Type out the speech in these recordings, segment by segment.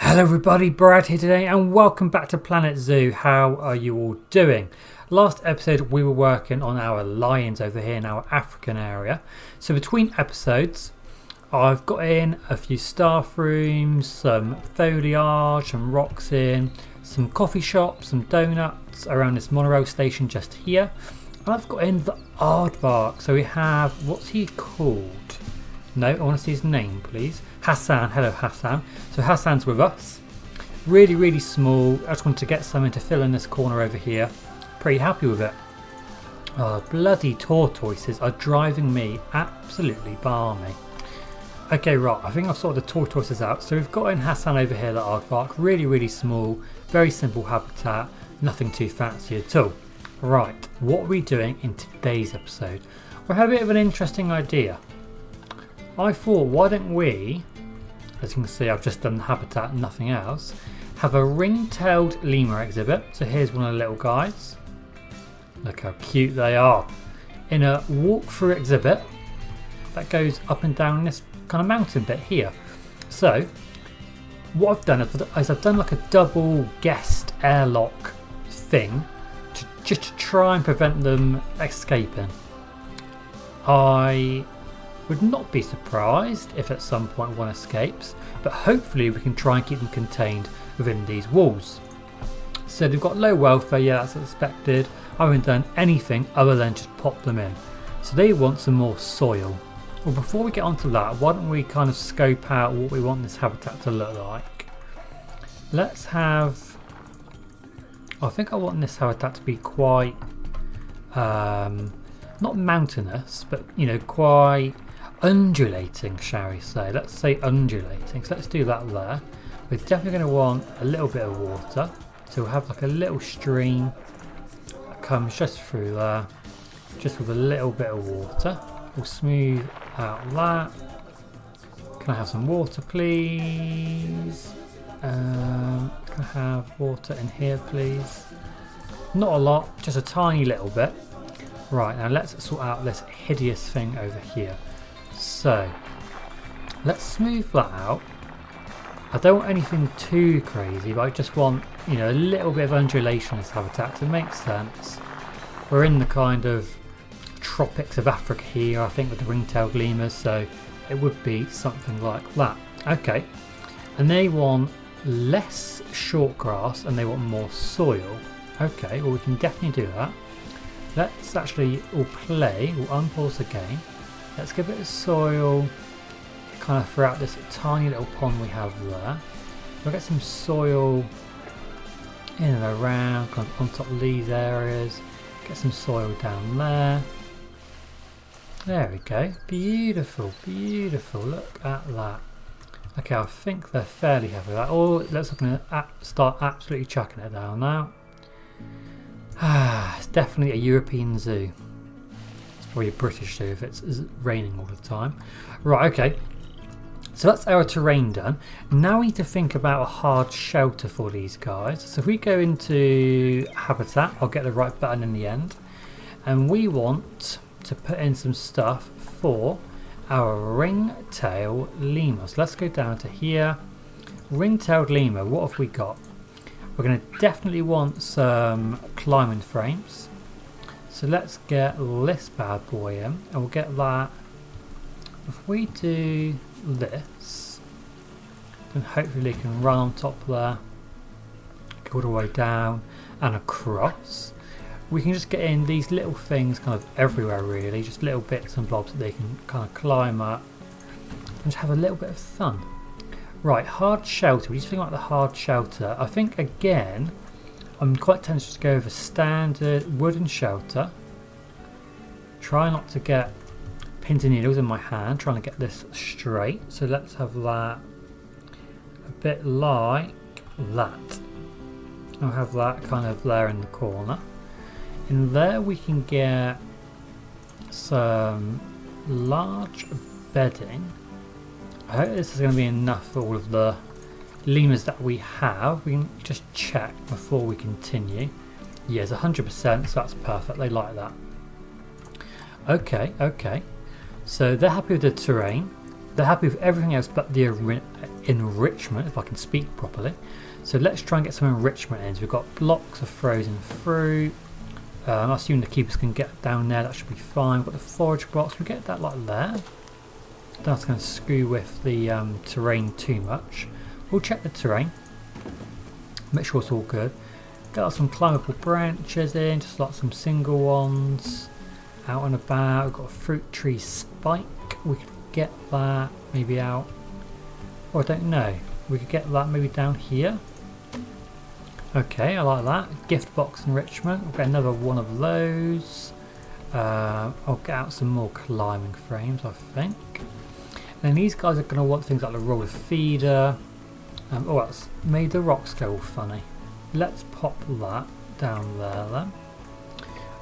Hello everybody, Brad here today and welcome back to Planet Zoo. How are you all doing? Last episode we were working on our lions over here in our African area. So between episodes I've got in a few staff rooms, some foliage, some rocks in, some coffee shops, some donuts around this monorail station just here. And I've got in the aardvark. So we have, what's he called? No, I want to see his name please. Hassan. Hello Hassan. So Hassan's with us. Really small. I just wanted to get something to fill in this corner over here. Pretty happy with it. Oh, bloody tortoises are driving me absolutely balmy. Okay, right, I think I've sorted the tortoises out. So we've got in Hassan over here, the aardvark. Really small. Very simple habitat. Nothing too fancy at all. Right, what are we doing in today's episode? We have a bit of an interesting idea. I thought, why don't we, as you can see I've just done the habitat and nothing else, have a ring-tailed lemur exhibit. So here's one of the little guys. Look how cute they are. In a walk-through exhibit that goes up and down this kind of mountain bit here. So what I've done is I've done like a double guest airlock thing just to try and prevent them escaping. I would not be surprised if at some point one escapes, but hopefully we can try and keep them contained within these walls. So they've got low welfare, yeah, that's expected. I haven't done anything other than just pop them in. So they want some more soil. Well, before we get onto that, why don't we kind of scope out what we want this habitat to look like. Let's have, I think I want this habitat to be quite, not mountainous, but you know, quite undulating, shall we say. Let's say undulating, so let's do that there. We're definitely going to want a little bit of water, so we'll have like a little stream that comes just through there, just with a little bit of water. We'll smooth out that. Can I have some water please? Can I have water in here please? Not a lot, just a tiny little bit. Right, now let's sort out this hideous thing over here. So let's smooth that out. I don't want anything too crazy, but I just want, you know, a little bit of undulation in this habitat to make sense. We're in the kind of tropics of Africa here, I think, with the ring-tailed lemurs, so it would be something like that. Okay, and they want less short grass and they want more soil. Okay, well we can definitely do that. Let's actually, we'll unpause the game. Let's get a bit of soil kind of throughout this tiny little pond we have there. We'll get some soil in and around, kind of on top of these areas. Get some soil down there. There we go. Beautiful. Look at that. Okay, I think they're fairly happy with that. Oh, let's start absolutely chucking it down now. It's definitely a European zoo. It's probably a British zoo if it's raining all the time. Right, okay. So that's our terrain done. Now we need to think about a hard shelter for these guys. So if we go into habitat, I'll get the right button in the end. And we want to put in some stuff for our ring-tailed lemur. So let's go down to here. Ring-tailed lemur, what have we got? We're going to definitely want some climbing frames. So let's get this bad boy in, and we'll get that. If we do this, then hopefully it can run on top there, go all the way down and across. We can just get in these little things kind of everywhere really, just little bits and bobs that they can kind of climb up and just have a little bit of fun. Right, hard shelter. We just think like the hard shelter. I think again, I'm quite tempted to go with a standard wooden shelter. Try not to get pins and needles in my hand, trying to get this straight. So let's have that a bit like that. I'll have that kind of there in the corner. In there we can get some large bedding. I hope this is going to be enough for all of the lemurs that we have. We can just check before we continue. Yes, 100%, so that's perfect. They like that. Okay. So they're happy with the terrain. They're happy with everything else but the enrichment, if I can speak properly. So let's try and get some enrichment in. So we've got blocks of frozen fruit. I assume the keepers can get down there, that should be fine. We've got the forage blocks, we get that like there. That's going to screw with the terrain too much. We'll check the terrain, make sure it's all good. Got some climbable branches in, just like some single ones. Out and about, we've got a fruit tree spike. We could get that maybe out. Or I don't know. We could get that maybe down here. Okay, I like that. Gift box enrichment. We'll get another one of those. I'll get out some more climbing frames, I think. And these guys are going to want things like the roller feeder. Oh, that's made the rocks go all funny. Let's pop that down there then.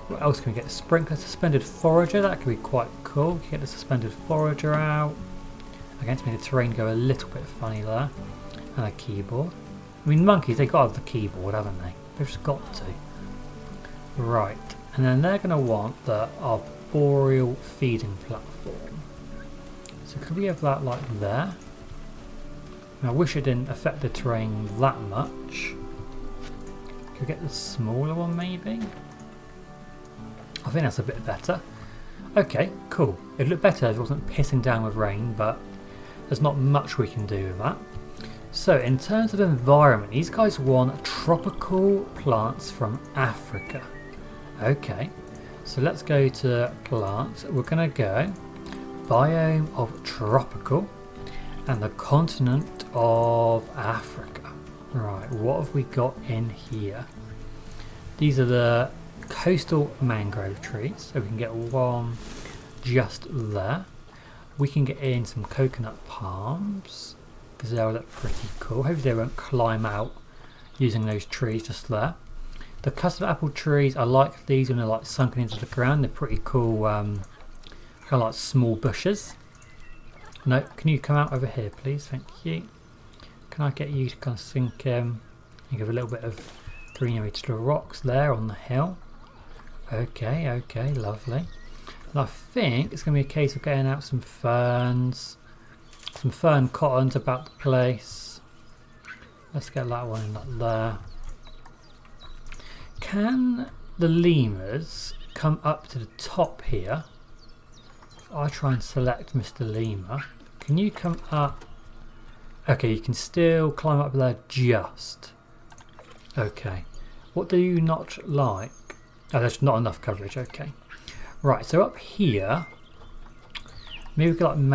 What else can we get? Sprinkler, suspended forager. That could be quite cool. We can get the suspended forager out. Again, to make the terrain go a little bit funny there. And a keyboard. I mean, monkeys, they've got to have the keyboard, haven't they? They've just got to. Right. And then they're going to want the arboreal feeding platform. So could we have that like there? I wish it didn't affect the terrain that much. Could we get the smaller one maybe? I think that's a bit better. Okay, cool. It'd look better if it wasn't pissing down with rain, but there's not much we can do with that. So in terms of environment, these guys want tropical plants from Africa. Okay, so let's go to plants. We're going to go biome of tropical and the continent of Africa. Right, what have we got in here? These are the coastal mangrove trees, so we can get one just there. We can get in some coconut palms because they'll look pretty cool. Hopefully they won't climb out using those trees just there. The custard apple trees, I like these when they're like sunken into the ground. They're pretty cool, kind of like small bushes. No, can you come out over here please? Thank you. Can I get you to kind of sink and give a little bit of greenery to the rocks there on the hill? Okay, okay, lovely. And I think it's going to be a case of getting out some ferns, some fern cottons about the place. Let's get that one in like there. Can the lemurs come up to the top here? If I try and select Mr. Lemur, can you come up? Okay, you can still climb up there just. Okay. What do you not like? Oh, there's not enough coverage, okay. Right, so up here, maybe we got like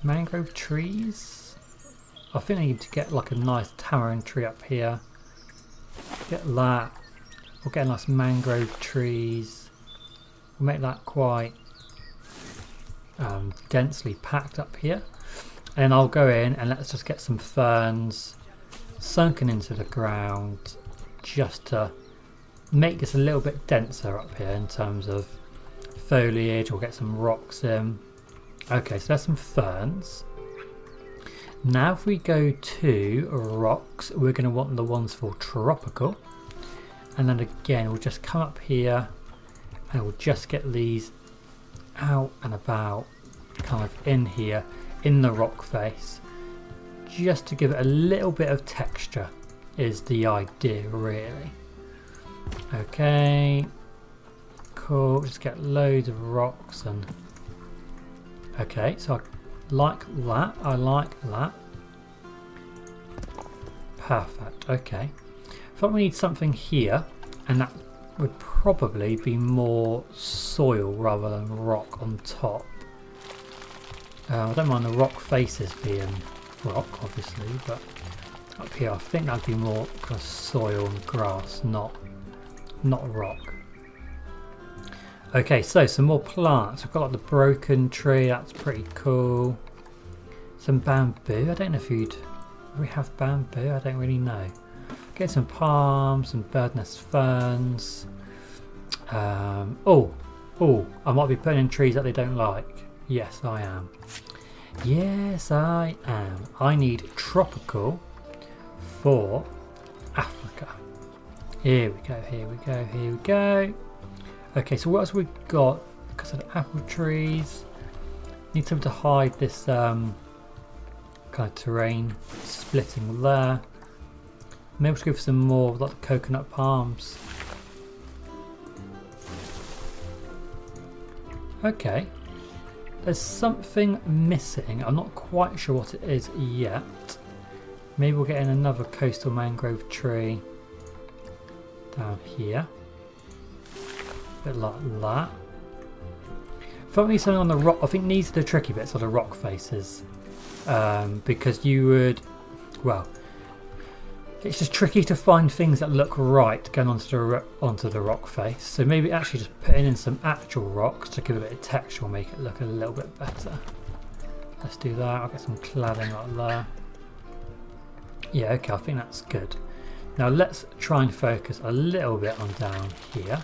mangrove trees. I think I need to get like a nice tamarind tree up here. Get that. We'll get a nice mangrove trees. We'll make that quite densely packed up here. And I'll go in and let's just get some ferns sunken into the ground just to make this a little bit denser up here in terms of foliage. We'll get some rocks in. Okay, so there's some ferns. Now if we go to rocks, we're going to want the ones for tropical. And then again, we'll just come up here and we'll just get these out and about, kind of in here, in the rock face. Just to give it a little bit of texture is the idea really. Okay, cool, just get loads of rocks and... Okay, so I like that, I like that. Perfect, okay. I thought we need something here, and that would probably be more soil rather than rock on top. I don't mind the rock faces being rock, obviously, but up here I think that'd be more kind of soil and grass, not rock. Okay, so some more plants. We've got like the broken tree, that's pretty cool. Some bamboo. I don't know if we have bamboo, I don't really know. Get some palms, some bird nest ferns. Oh, I might be putting in trees that they don't like. Yes, I am. Yes, I am. I need tropical for Africa. Here we go, here we go, here we go. Okay, so what else we got? Because of the apple trees. Need something to hide this kind of terrain, splitting there. Maybe we'll go for some more like the coconut palms. Okay, there's something missing. I'm not quite sure what it is yet. Maybe we'll get in another coastal mangrove tree down here. A bit like that. Thought we need something on the rock. I think these are the tricky bits, are the rock faces. Because you would, well, it's just tricky to find things that look right going onto the rock face. So maybe actually just putting in some actual rocks to give a bit of texture will make it look a little bit better. Let's do that. I'll get some cladding like there. Yeah, okay, I think that's good. Now let's try and focus a little bit on down here.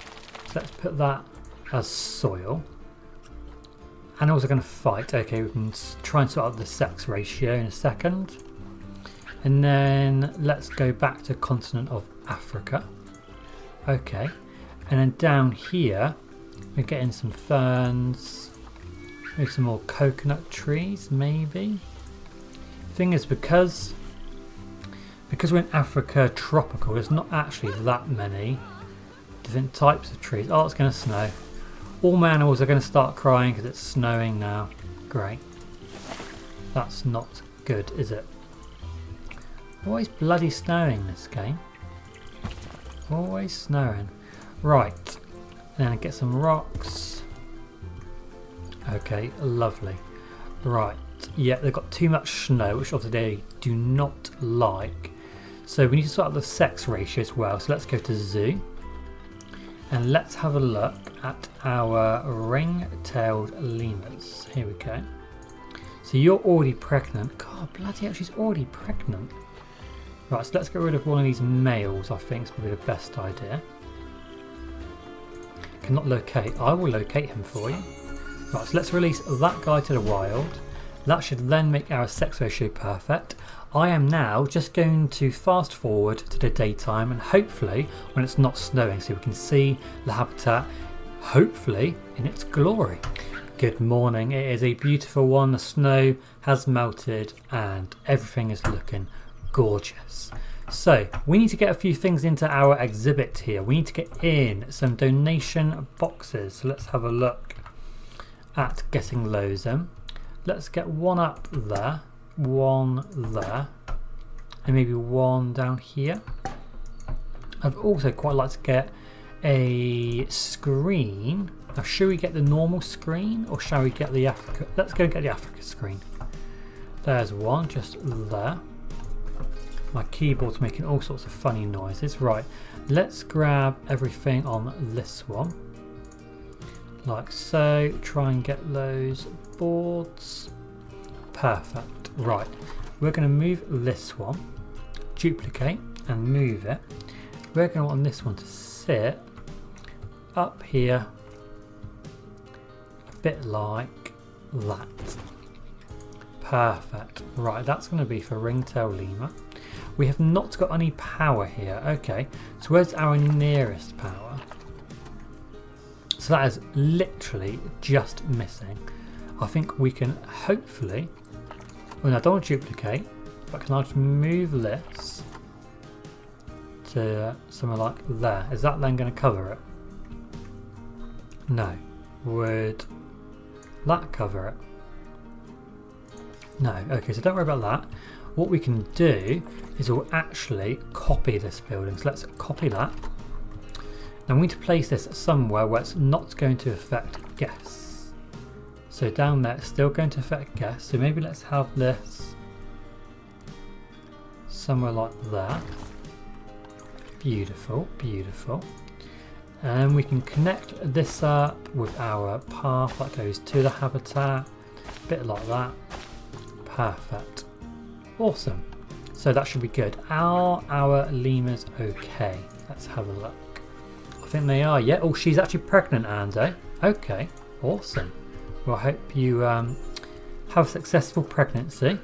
So let's put that as soil. And also going to fight. Okay, we can try and sort out the sex ratio in a second. And then let's go back to continent of Africa. Okay, and then down here we're getting some ferns, maybe some more coconut trees, maybe. Thing is, because we're in Africa tropical, there's not actually that many different types of trees. Oh, it's going to snow. All my animals are going to start crying because it's snowing now. Great. That's not good, is it? Always bloody snowing this game. Always snowing. Right. And then get some rocks. Okay, lovely. Right. Yeah, they've got too much snow, which obviously they do not like. So we need to sort out the sex ratio as well. So let's go to zoo. And let's have a look at our ring-tailed lemurs. Here we go. So you're already pregnant. God, bloody hell, she's already pregnant. Right, so let's get rid of one of these males, I think is probably the best idea. Cannot locate. I will locate him for you. Right, so let's release that guy to the wild. That should then make our sex ratio perfect. I am now just going to fast forward to the daytime and hopefully when it's not snowing so we can see the habitat hopefully in its glory. Good morning, it is a beautiful one. The snow has melted and everything is looking gorgeous. So we need to get a few things into our exhibit here. We need to get in some donation boxes. So let's have a look at getting those in. Let's get one up there, one there, and maybe one down here. I'd also quite like to get a screen. Now, should we get the normal screen or shall we get the Africa? Let's go and get the Africa screen. There's one just there. My keyboard's making all sorts of funny noises. Right, let's grab everything on this one. Like so. Try and get those boards. Perfect. Right, we're going to move this one, duplicate and move it. We're going to want this one to sit up here a bit like that. Perfect. Right, that's going to be for ringtail lemur. We have not got any power here. Okay, so where's our nearest power? So that is literally just missing. I think we can hopefully, well, I don't want to duplicate, but can I just move this to somewhere like there? Is that then going to cover it? No. Would that cover it? No. Okay, so don't worry about that. What we can do is we'll actually copy this building. So let's copy that. Now we need to place this somewhere where it's not going to affect guests. So down there it's still going to affect guests. So maybe let's have this somewhere like that. Beautiful, beautiful. And we can connect this up with our path that goes to the habitat. A bit like that. Perfect. Awesome. So that should be good. Are our lemurs okay? Let's have a look. I think they are. Yeah. Oh, she's actually pregnant, Andy. Okay. Awesome. Well, I hope you have a successful pregnancy.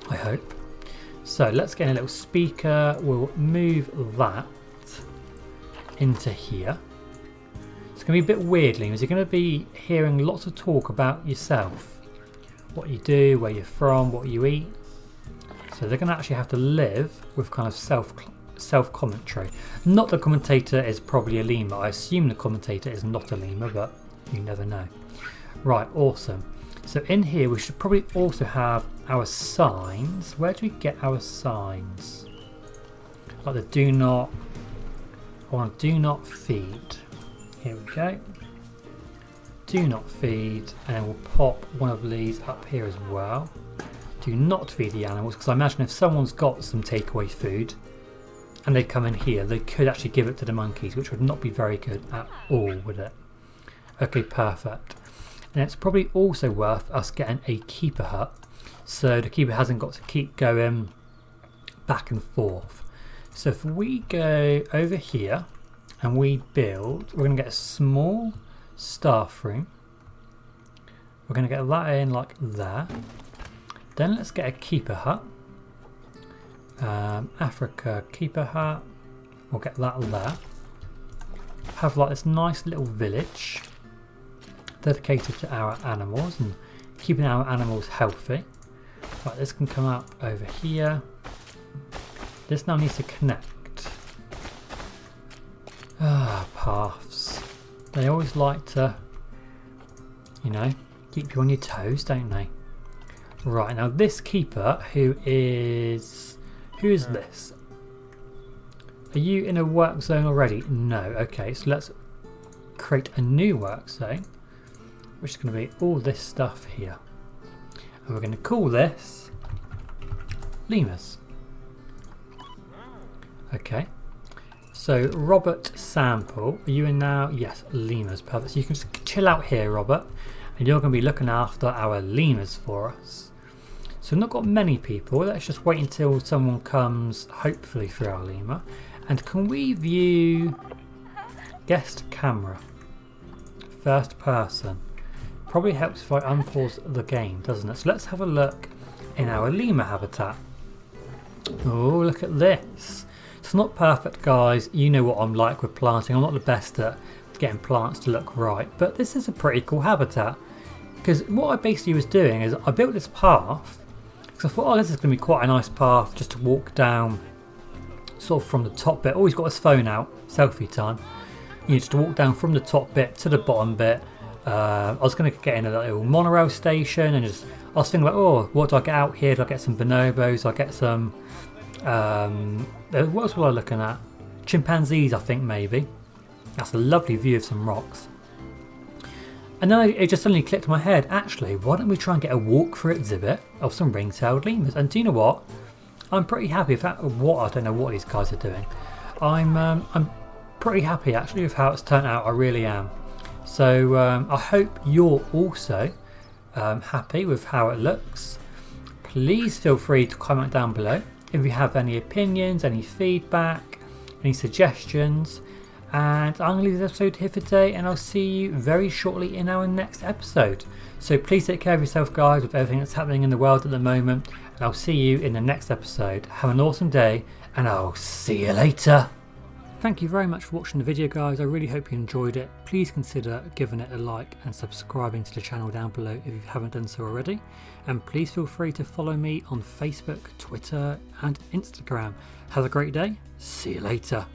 I hope. So let's get a little speaker. We'll move that into here. It's going to be a bit weird, lemurs. You're going to be hearing lots of talk about yourself. what you do, where you're from, what you eat. So they're going to actually have to live with kind of self-commentary. Not the commentator is probably a lemur. I assume the commentator is not a lemur, but you never know. Right, awesome. So in here we should probably also have our signs. Where do we get our signs? Like the do not, I want do not feed. Here we go. Do not feed, and we'll pop one of these up here as well. Do not feed the animals, because I imagine if someone's got some takeaway food and they come in here, they could actually give it to the monkeys, which would not be very good at all, would it? Okay, perfect. And it's probably also worth us getting a keeper hut, so the keeper hasn't got to keep going back and forth. So if we go over here and we build, we're going to get a small staff room. We're going to get that in like that. Then let's get a keeper hut. Africa keeper hut. We'll get that there. Have like this nice little village dedicated to our animals and keeping our animals healthy. Right, this can come up over here. This now needs to connect. Paths. They always like to, you know, keep you on your toes, don't they? Right, now this keeper, who is this? Are you in a work zone already? No. Okay, so let's create a new work zone, which is going to be all this stuff here. And we're going to call this lemurs. Okay. So Robert Sample, are you in now? Yes, lemurs, perfect. So you can just chill out here, Robert, and you're going to be looking after our lemurs for us. So we've not got many people. Let's just wait until someone comes, hopefully through our lemur. And can we view guest camera? First person. Probably helps if I unpause the game, doesn't it? So let's have a look in our lemur habitat. Oh, look at this. It's not perfect, guys. You know what I'm like with planting. I'm not the best at getting plants to look right, but this is a pretty cool habitat. Because what I basically was doing is I built this path because I thought, oh, this is going to be quite a nice path just to walk down sort of from the top bit. Always got his phone out, selfie time. You know, just to walk down from the top bit to the bottom bit. I was going to get in a little monorail station and just, I was thinking like, oh, what do I get out here? Do I get some bonobos? Do I get some, what else was I looking at? Chimpanzees, I think, maybe. That's a lovely view of some rocks. And then it just suddenly clicked in my head, actually, why don't we try and get a walk-through exhibit of some ring-tailed lemurs? And do you know what? I'm pretty happy with that. I don't know what these guys are doing. I'm pretty happy actually with how it's turned out. I really am. So I hope you're also happy with how it looks. Please feel free to comment down below if you have any opinions, any feedback, any suggestions. And I'm going to leave this episode here for today, and I'll see you very shortly in our next episode. So please take care of yourself, guys, with everything that's happening in the world at the moment, and I'll see you in the next episode. Have an awesome day, and I'll see you later. Thank you very much for watching the video, guys. I really hope you enjoyed it. Please consider giving it a like and subscribing to the channel down below if you haven't done so already. And please feel free to follow me on Facebook, Twitter and Instagram. Have a great day. See you later.